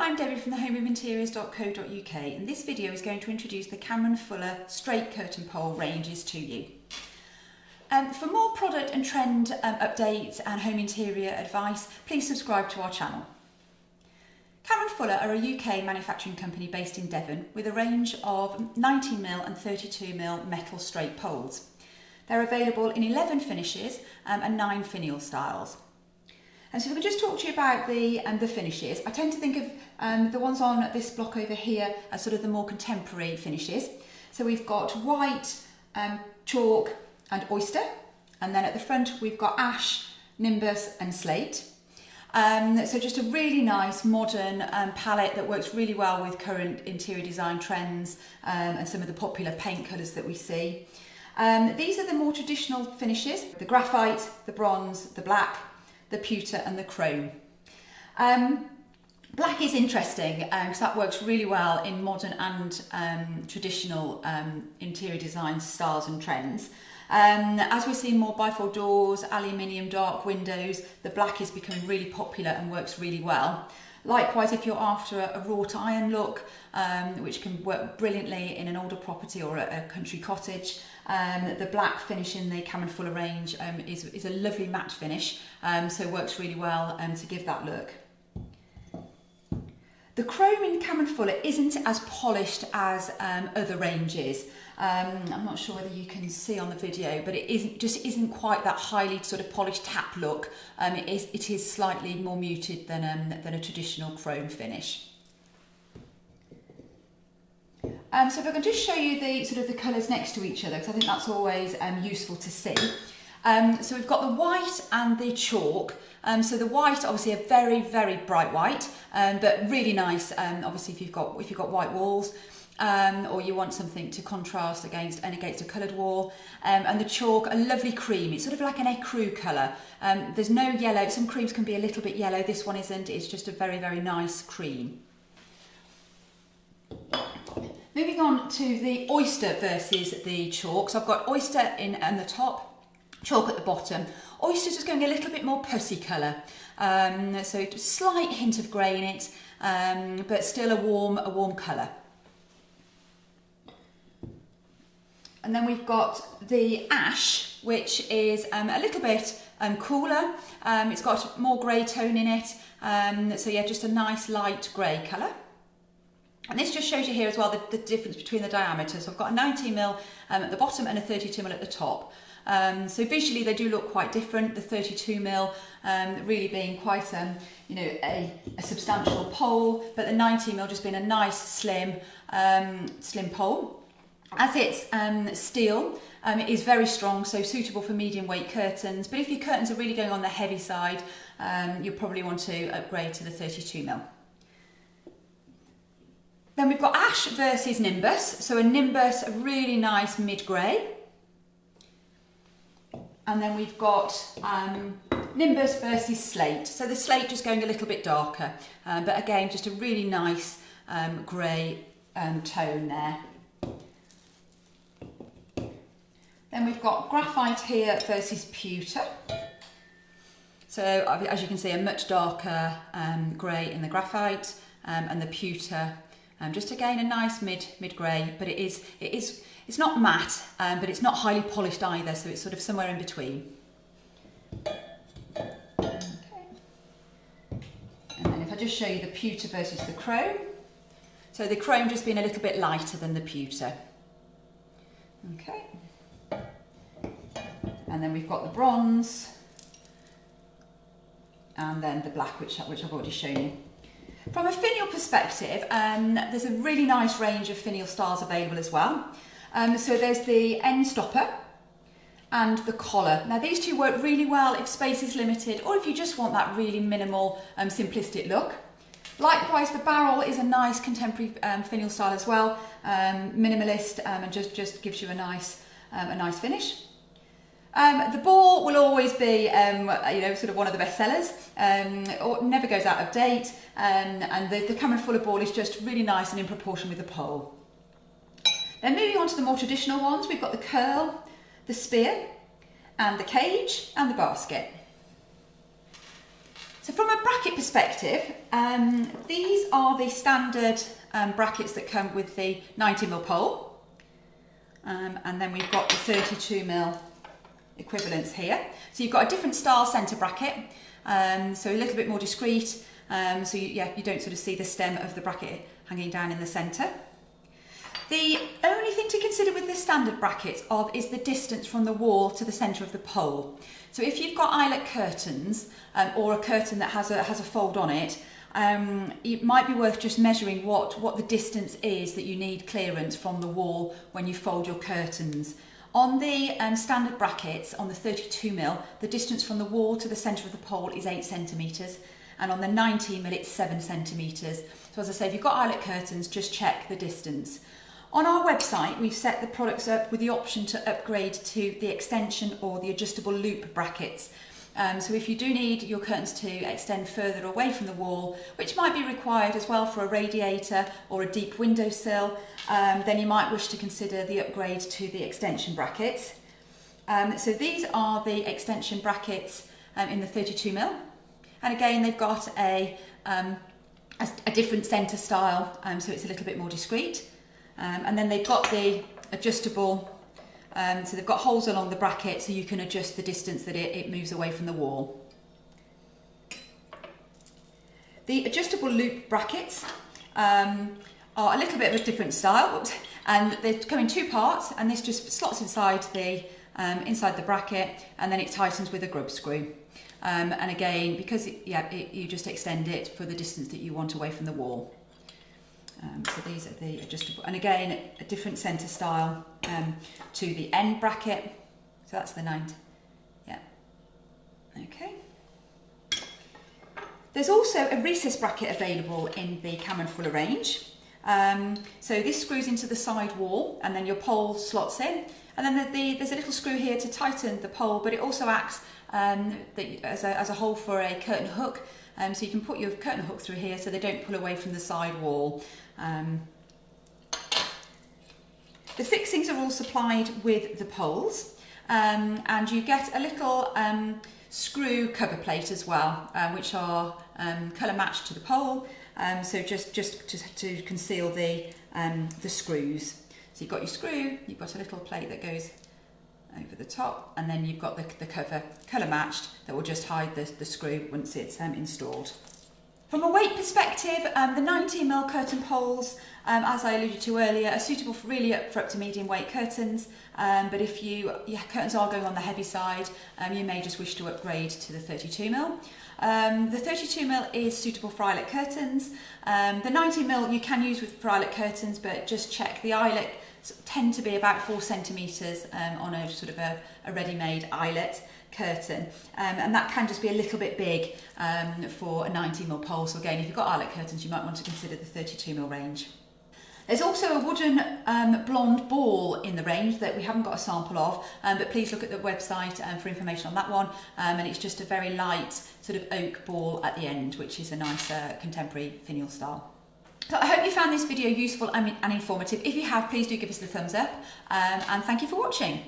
I'm Debbie from thehomeofinteriors.co.uk, and this video is going to introduce the Cameron Fuller straight curtain pole ranges to you. For more product and trend updates and home interior advice, please subscribe to our channel. Cameron Fuller are a UK manufacturing company based in Devon with a range of 19mm and 32mm metal straight poles. They're available in 11 finishes and 9 finial styles. And so if we can just talk to you about the finishes, I tend to think of the ones on this block over here as sort of the more contemporary finishes. So we've got white, chalk and oyster, and then at the front we've got ash, nimbus and slate. So just a really nice modern palette that works really well with current interior design trends and some of the popular paint colours that we see. These are the more traditional finishes: the graphite, the bronze, the black, the pewter and the chrome. Black is interesting because that works really well in modern and traditional interior design styles and trends. As we're seeing more bifold doors, aluminium dark windows, the black is becoming really popular and works really well. Likewise, if you're after a wrought iron look, which can work brilliantly in an older property or a country cottage, the black finish in the Cameron Fuller range is a lovely matte finish, so it works really well to give that look. The chrome in Cameron Fuller isn't as polished as other ranges. I'm not sure whether you can see on the video, but it isn't quite that highly sort of polished tap look. It is slightly more muted than a traditional chrome finish. So if I can just show you the colours next to each other, because I think that's always useful to see. So we've got the white and the chalk. So the white, obviously a very, very bright white, but really nice. Obviously, if you've got white walls, or you want something to contrast against a coloured wall. And the chalk, a lovely cream. It's sort of like an ecru colour. There's no yellow. Some creams can be a little bit yellow. This one isn't. It's just a very, very nice cream. Moving on to the oyster versus the chalk. So I've got oyster on the top, chalk at the bottom. Oyster's just going a little bit more pussy colour. So just a slight hint of grey in it, but still a warm colour. And then we've got the ash, which is a little bit cooler. It's got more grey tone in it. So yeah, just a nice light grey colour. And this just shows you here as well the difference between the diameters. So I've got a 19mm at the bottom and a 32mm at the top. So visually they do look quite different. The 32mm really being quite a substantial pole, but the 19mm just being a nice slim pole. As it's steel, it is very strong, so suitable for medium weight curtains. But if your curtains are really going on the heavy side, you'll probably want to upgrade to the 32mm. Then we've got ash versus nimbus. So a nimbus, a really nice mid-grey. And then we've got nimbus versus slate. So the slate just going a little bit darker, but again, just a really nice grey tone there. Then we've got graphite here versus pewter. So as you can see, a much darker grey in the graphite, and the pewter, just again a nice mid-grey, but it's not matte, but it's not highly polished either, so it's sort of somewhere in between. Okay. And then if I just show you the pewter versus the chrome. So the chrome just being a little bit lighter than the pewter. Okay. And then we've got the bronze, and then the black, which I've already shown you. From a finial perspective, there's a really nice range of finial styles available as well. So there's the end stopper and the collar. Now these two work really well if space is limited, or if you just want that really minimal, simplistic look. Likewise, the barrel is a nice contemporary finial style as well, minimalist, and just gives you a nice finish. The ball will always be, sort of one of the best sellers. Or never goes out of date, and the Cameron Fuller ball is just really nice and in proportion with the pole. Then moving on to the more traditional ones, we've got the curl, the spear, and the cage, and the basket. So from a bracket perspective, these are the standard brackets that come with the 90mm pole. And then we've got the 32mm equivalents here. So you've got a different style centre bracket, so a little bit more discreet, so you don't sort of see the stem of the bracket hanging down in the centre. The only thing to consider with the standard brackets is the distance from the wall to the centre of the pole. So if you've got eyelet curtains or a curtain that has a fold on it, it might be worth just measuring what the distance is that you need clearance from the wall when you fold your curtains. On the standard brackets, on the 32mm, the distance from the wall to the centre of the pole is 8 centimetres, and on the 90mm it's 7 centimetres. So as I say, if you've got eyelet curtains, just check the distance. On our website, we've set the products up with the option to upgrade to the extension or the adjustable loop brackets. So if you do need your curtains to extend further away from the wall, which might be required as well for a radiator or a deep windowsill, then you might wish to consider the upgrade to the extension brackets. So these are the extension brackets in the 32mm, and again they've got a different centre style, so it's a little bit more discreet. And then they've got the adjustable, so they've got holes along the bracket so you can adjust the distance that it moves away from the wall. The adjustable loop brackets are a little bit of a different style, and they come in 2 parts, and this just slots inside the bracket, and then it tightens with a grub screw. And again, because you just extend it for the distance that you want away from the wall. So these are the adjustable, and again a different centre style to the end bracket. So that's the 90. Yeah. Okay. There's also a recess bracket available in the Cameron Fuller range. So this screws into the side wall, and then your pole slots in, and then there's a little screw here to tighten the pole, but it also acts as a hole for a curtain hook. So you can put your curtain hook through here so they don't pull away from the side wall. The fixings are all supplied with the poles, and you get a little screw cover plate as well, which are colour matched to the pole, so just to conceal the screws. So you've got your screw, you've got a little plate that goes over the top, and then you've got the cover colour matched that will just hide the screw once it's installed. From a weight perspective, the 90mm curtain poles, as I alluded to earlier, are suitable for up to medium weight curtains, but if your curtains are going on the heavy side, you may just wish to upgrade to the 32mm. The 32mm is suitable for eyelet curtains. The 90mm you can use for eyelet curtains, but just check the eyelet tend to be about 4 centimetres on a sort of a ready-made eyelet curtain, and that can just be a little bit big for a 90mm pole. So again, if you've got eyelet curtains, you might want to consider the 32mm range. There's also a wooden blonde ball in the range that we haven't got a sample of, but please look at the website for information on that one. And it's just a very light sort of oak ball at the end, which is a nice contemporary finial style. So I hope you found this video useful and informative. If you have, please do give us the thumbs up, and thank you for watching.